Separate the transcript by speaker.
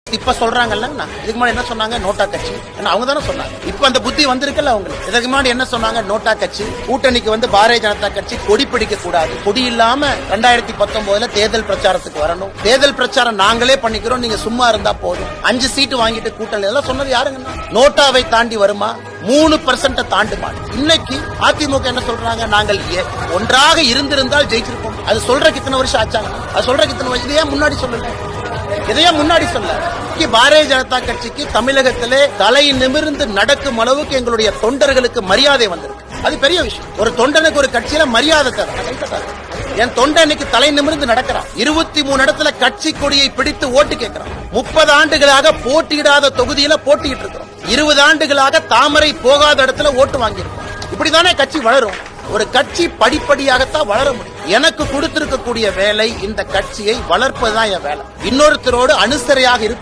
Speaker 1: இப்ப சொல்றாங்கல்ல, இதுக்கு முன்னாடி என்ன சொன்னாங்க? நோட்டா கட்சி. அவங்க தானே சொன்னாங்க. இப்ப அந்த புத்தி வந்திருக்குல்ல அவங்களுக்கு. இதுக்கு முன்னாடி என்ன சொன்னாங்க? நோட்டா கட்சி, கூட்டணிக்கு பாரதிய ஜனதா கட்சி கொடி பிடிக்க கூடாது, கொடி இல்லாம 2019 தேர்தல் பிரச்சாரத்துக்கு வரணும், தேர்தல் பிரச்சாரம் நாங்களே பண்ணிக்கிறோம், நீங்க சும்மா இருந்தா போதும், 5 சீட்டு வாங்கிட்டு கூட்டணி எல்லாம் சொன்னது யாருங்க? நோட்டாவை தாண்டி வருமா? 3% தாண்டுமா? இன்னைக்கு அதிமுக என்ன சொல்றாங்க? நாங்கள் ஒன்றாக இருந்திருந்தால் ஜெயிச்சிருப்போம். அது சொல்றதுக்கு இத்தனை வருஷம் ஆச்சாங்க. அது சொல்றதுக்கு இத்தனை வருஷம் இதையே முன்னாடி சொல்லல, இதையே முன்னாடி சொல்ல. பாரதிய ஜனதா கட்சிக்கு தமிழகத்திலே தலை நிமிர்ந்து நடக்கும் அளவுக்கு எங்களுடைய தொண்டர்களுக்கு மரியாதை வந்திருக்கு. அது பெரிய விஷயம். ஒரு தொண்டனுக்கு ஒரு கட்சியில மரியாதை தர. என் தொண்டனுக்கு தலை நிமிர்ந்து நடக்கிறான். 23 இடத்துல கட்சி கொடியை பிடித்து ஓட்டு கேட்கிறான். 30 ஆண்டுகளாக போட்டியிடாத தொகுதியில போட்டிட்டு இருக்கிறோம். 20 ஆண்டுகளாக தாமரை போகாத இடத்துல ஓட்டு வாங்கியிருக்கோம். இப்படிதானே கட்சி வளரும். ஒரு கட்சி படிப்படியாகத்தான் வளர முடியும். எனக்கு கொடுத்திருக்கக்கூடிய வேலை இந்த கட்சியை வளர்ப்பதுதான் என் வேலை. இன்னொருத்தரோடு அனுசரியாக இருப்பது